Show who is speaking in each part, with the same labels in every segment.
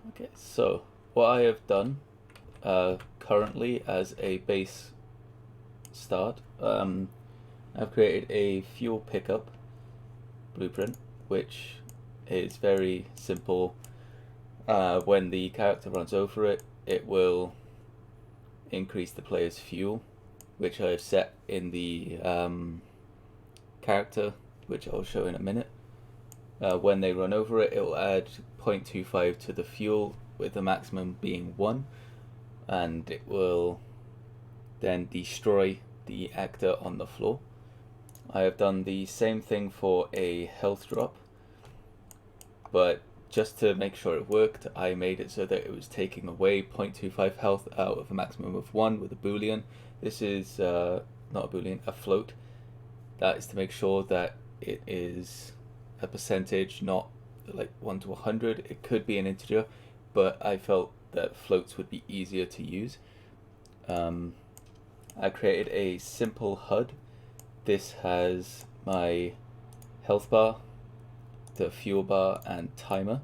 Speaker 1: Okay, so what I have done currently as a base start, I've created a fuel pickup blueprint, which is very simple. When the character runs over it, it will increase the player's fuel, which I've set in the character, which I'll show in a minute. When they run over it, it will add 0.25 to the fuel, with the maximum being 1, and it will then destroy the actor on the floor. I have done the same thing for a health drop, but just to make sure it worked, I made it so that it was taking away 0.25 health out of a maximum of 1 with a boolean. This is not a boolean, a float. That is to make sure that it is a percentage, not like 1 to 100. It could be an integer, but I felt that floats would be easier to use. I created a simple HUD. This has my health bar, the fuel bar, and timer,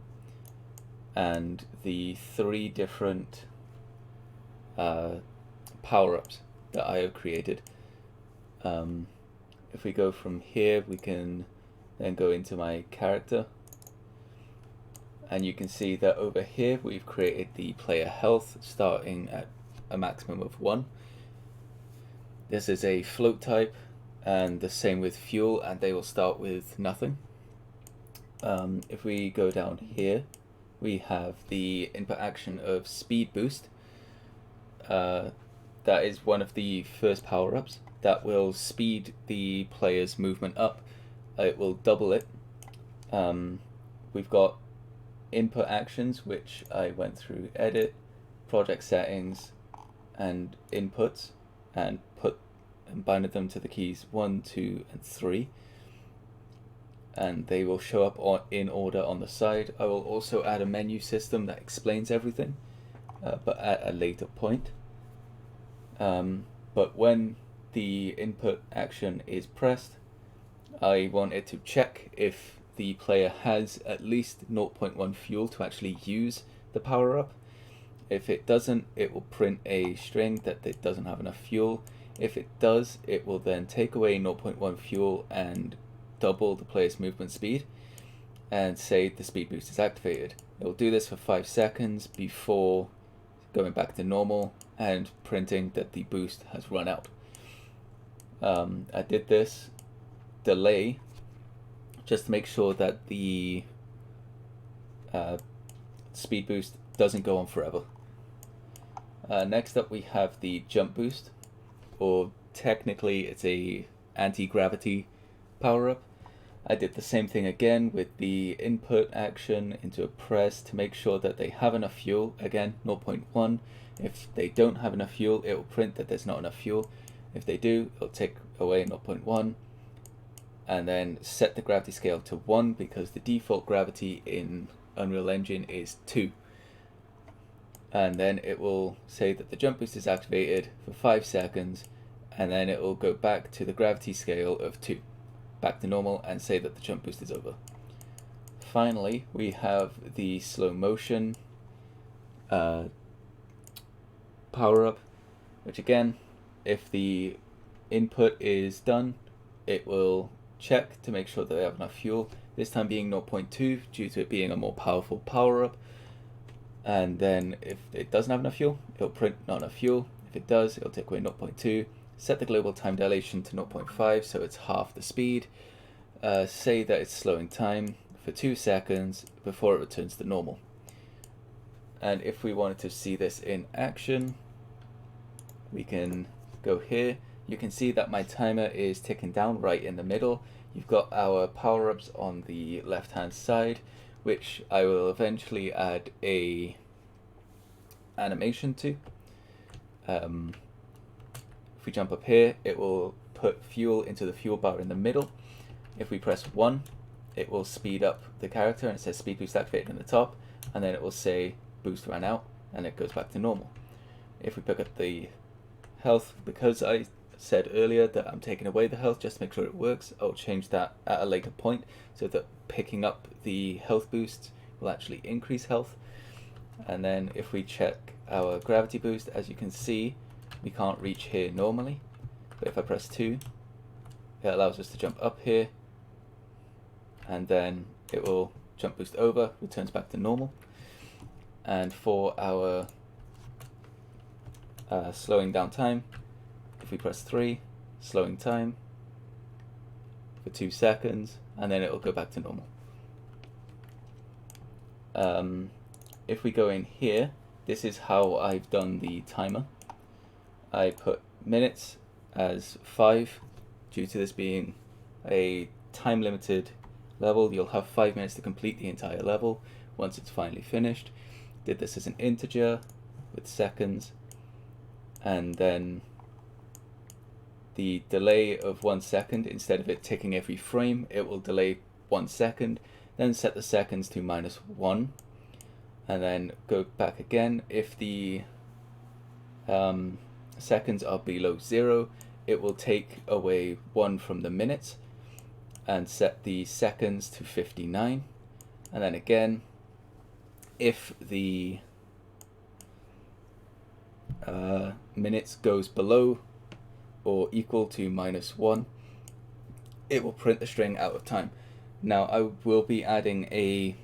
Speaker 1: and the 3 different power-ups that I have created. If we go from here, we can then go into my character, and you can see that over here we've created the player health starting at a maximum of 1. This is a float type, and the same with fuel, and they will start with nothing. If we go down here, we have the input action of speed boost. That is one of the first power-ups that will speed the player's movement up. It will double it. We've got input actions, which I went through edit, project settings, and inputs, and binded them to the keys 1, 2, and 3, and they will show up in order on the side. I will also add a menu system that explains everything, but at a later point. But when the input action is pressed, I want it to check if the player has at least 0.1 fuel to actually use the power-up. If it doesn't, it will print a string that it doesn't have enough fuel. If it does, it will then take away 0.1 fuel and double the player's movement speed and say the speed boost is activated. It will do this for 5 seconds before going back to normal and printing that the boost has run out. I did this delay just to make sure that the speed boost doesn't go on forever. Next up we have the jump boost, or technically it's a anti-gravity power-up. I did the same thing again with the input action into a press to make sure that they have enough fuel. Again, 0.1. If they don't have enough fuel, it will print that there's not enough fuel. If they do, it'll take away 0.1, and then set the gravity scale to 1 because the default gravity in Unreal Engine is 2. And then it will say that the jump boost is activated for 5 seconds, and then it will go back to the gravity scale of 2, back to normal, and say that the jump boost is over. Finally, we have the slow motion power-up, which again, if the input is done, it will check to make sure that they have enough fuel, this time being 0.2 due to it being a more powerful power-up. And then if it doesn't have enough fuel, it'll print not enough fuel. If it does, it'll take away 0.2, set the global time dilation to 0.5 so it's half the speed, say that it's slowing time for 2 seconds before it returns to normal. And if we wanted to see this in action, we can go here. You can see that my timer is ticking down right in the middle. You've got our power-ups on the left-hand side, which I will eventually add a animation to. If we jump up here, it will put fuel into the fuel bar in the middle. If we press 1, it will speed up the character, and it says speed boost activated in the top, and then it will say boost ran out, and it goes back to normal. If we pick up the health, because I said earlier that I'm taking away the health just to make sure it works, I'll change that at a later point so that picking up the health boost will actually increase health. And then if we check our gravity boost, as you can see, we can't reach here normally. But if I press 2, it allows us to jump up here, and then it will jump boost over, returns back to normal. And for our slowing down time, if we press 3, slowing time for 2 seconds, and then it will go back to normal. If we go in here, this is how I've done the timer. I put minutes as 5, due to this being a time limited level. You'll have 5 minutes to complete the entire level once it's finally finished. Did this as an integer with seconds, and then the delay of 1 second, instead of it ticking every frame, it will delay 1 second, then set the seconds to -1, and then go back again. If the seconds are below 0, it will take away 1 from the minutes and set the seconds to 59. And then again, if the minutes goes below or equal to -1, it will print the string out of time. Now I will be adding a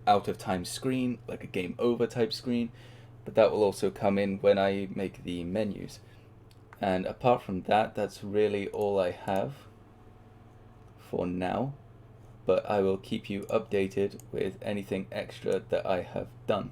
Speaker 1: out of time screen, like a game over type screen, but that will also come in when I make the menus. And apart from that, that's really all I have for now, but I will keep you updated with anything extra that I have done.